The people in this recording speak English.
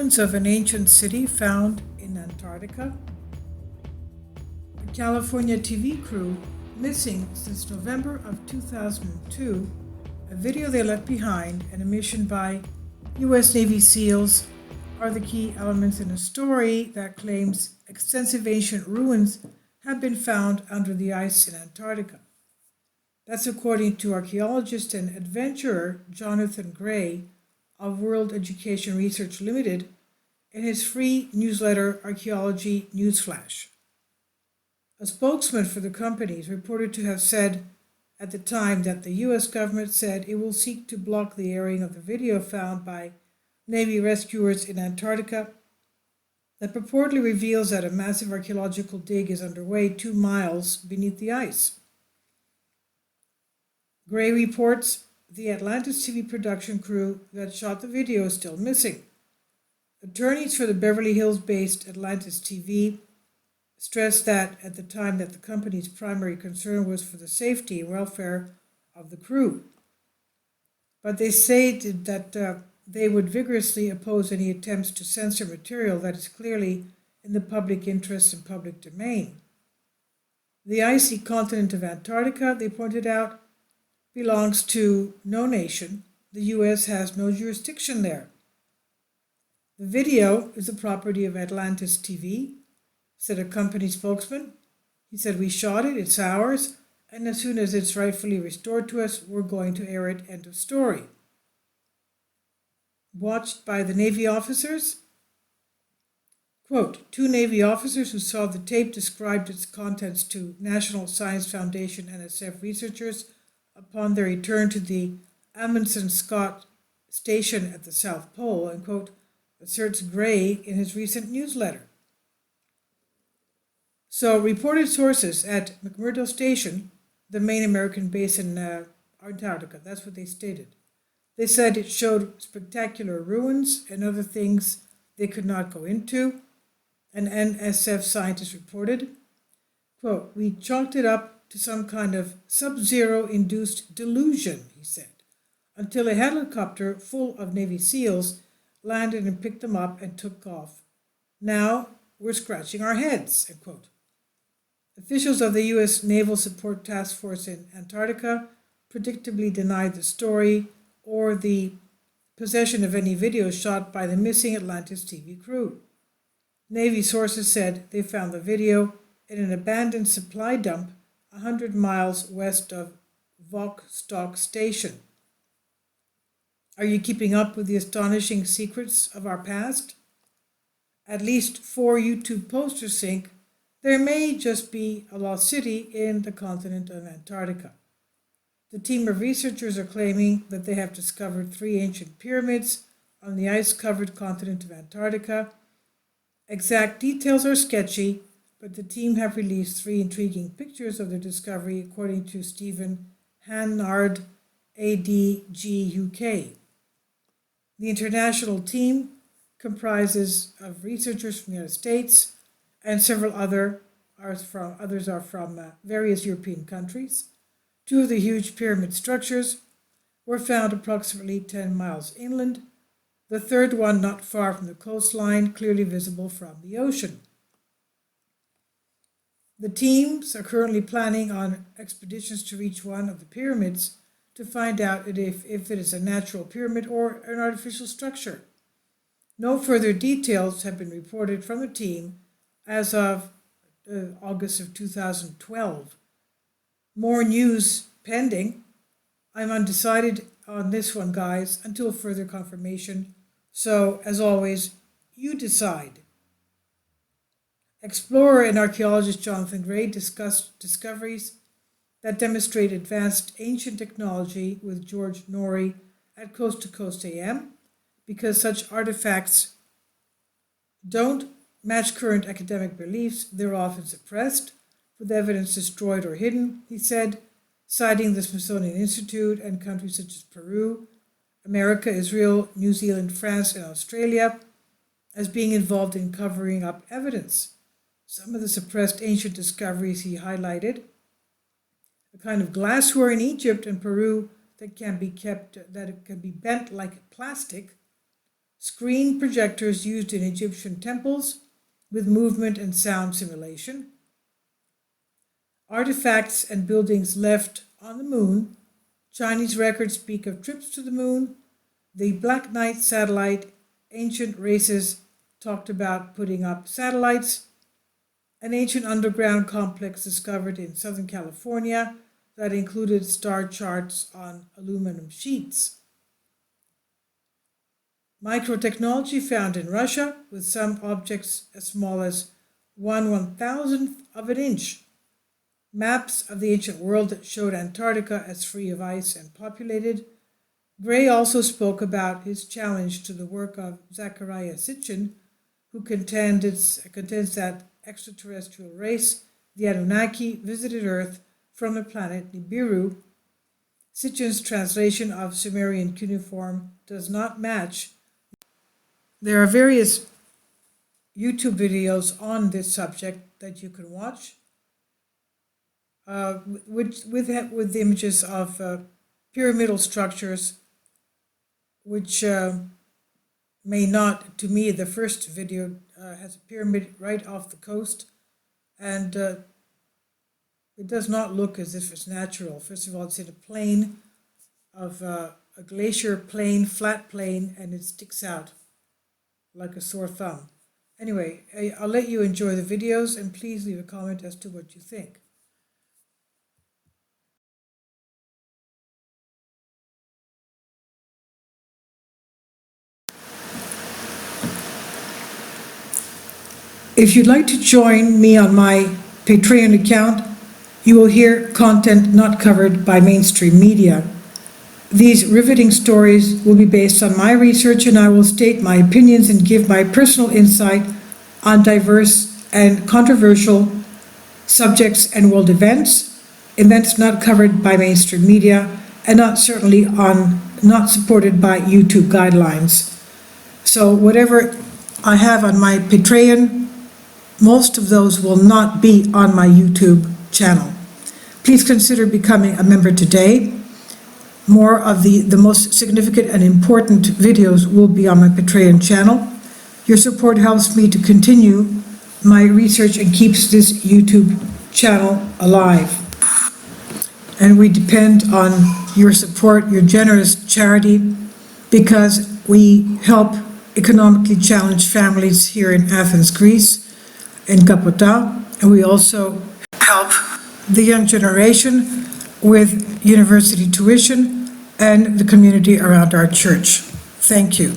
ruins of an ancient city found in Antarctica. A California TV crew missing since November of 2002, a video they left behind, and a mission by U.S. Navy SEALs are the key elements in a story that claims extensive ancient ruins have been found under the ice in Antarctica. That's according to archaeologist and adventurer Jonathan Gray of World Education Research Limited in his free newsletter Archaeology Newsflash. A spokesman for the company is reported to have said at the time that the U.S. government said it will seek to block the airing of the video found by Navy rescuers in Antarctica that purportedly reveals that a massive archaeological dig is underway 2 miles beneath the ice. Gray reports the Atlantis TV production crew that shot the video is still missing. Attorneys for the Beverly Hills-based Atlantis TV stressed that at the time that the company's primary concern was for the safety and welfare of the crew. But they stated that they would vigorously oppose any attempts to censor material that is clearly in the public interest and public domain. The icy continent of Antarctica, they pointed out, belongs to no nation. The U.S. has no jurisdiction there. The video is the property of Atlantis TV, said a company spokesman. He said, "We shot it, it's ours, and as soon as it's rightfully restored to us, we're going to air it, end of story." Watched by the Navy officers, quote, "Two Navy officers who saw the tape described its contents to National Science Foundation NSF researchers upon their return to the Amundsen Scott station at the South Pole," and quote, asserts Gray in his recent newsletter. So reported sources at McMurdo Station, the main American base in Antarctica, that's what they stated. They said it showed spectacular ruins and other things they could not go into. An NSF scientist reported, quote, "We chalked it up to some kind of sub-zero induced delusion," he said, until a helicopter full of Navy SEALs landed and picked them up and took off. "Now we're scratching our heads," end quote. Officials of the U.S. Naval Support Task Force in Antarctica predictably denied the story or the possession of any video shot by the missing Atlantis TV crew. Navy sources said they found the video in an abandoned supply dump 100 miles west of Vostok Station. Are you keeping up with the astonishing secrets of our past? At least 4 YouTube posters think there may just be a lost city in the continent of Antarctica. The team of researchers are claiming that they have discovered 3 ancient pyramids on the ice-covered continent of Antarctica. Exact details are sketchy, but the team have released 3 intriguing pictures of their discovery, according to Stephen Hannard, ADG UK. The international team comprises of researchers from the United States, and several others are from various European countries. 2 of the huge pyramid structures were found approximately 10 miles inland, the third one not far from the coastline, clearly visible from the ocean. The teams are currently planning on expeditions to reach one of the pyramids to find out if it is a natural pyramid or an artificial structure. No further details have been reported from the team as of August of 2012. More news pending. I'm undecided on this one, guys, until further confirmation. So, as always, you decide. Explorer and archaeologist Jonathan Gray discussed discoveries that demonstrate advanced ancient technology with George Norrie at Coast to Coast AM. Because such artifacts don't match current academic beliefs, they're often suppressed, with evidence destroyed or hidden, he said, citing the Smithsonian Institute and countries such as Peru, America, Israel, New Zealand, France, and Australia as being involved in covering up evidence. Some of the suppressed ancient discoveries he highlighted: a kind of glassware in Egypt and Peru that can be bent like plastic, screen projectors used in Egyptian temples with movement and sound simulation, artifacts and buildings left on the moon. Chinese records speak of trips to the moon. The Black Knight satellite, ancient races talked about putting up satellites. An ancient underground complex discovered in Southern California that included star charts on aluminum sheets. Microtechnology found in Russia, with some objects as small as 1/1000th of an inch. Maps of the ancient world that showed Antarctica as free of ice and populated. Gray also spoke about his challenge to the work of Zecharia Sitchin, who contends that extraterrestrial race, the Anunnaki, visited Earth from the planet Nibiru. Sitchin's translation of Sumerian cuneiform does not match. There are various YouTube videos on this subject that you can watch, with images of pyramidal structures, which may not, to me, the first video has a pyramid right off the coast, and it does not look as if it's natural. First of all, it's in a plain of a glacier plain, flat plain, and it sticks out like a sore thumb. Anyway, I'll let you enjoy the videos, and please leave a comment as to what you think. If you'd like to join me on my Patreon account, you will hear content not covered by mainstream media. These riveting stories will be based on my research, and I will state my opinions and give my personal insight on diverse and controversial subjects and world events not covered by mainstream media, and not supported by YouTube guidelines. So whatever I have on my Patreon, most of those will not be on my YouTube channel. Please consider becoming a member today. More of the most significant and important videos will be on my Patreon channel. Your support helps me to continue my research and keeps this YouTube channel alive. And we depend on your support, your generous charity, because we help economically challenged families here in Athens, Greece, in Kapota, and we also help the young generation with university tuition and the community around our church. Thank you.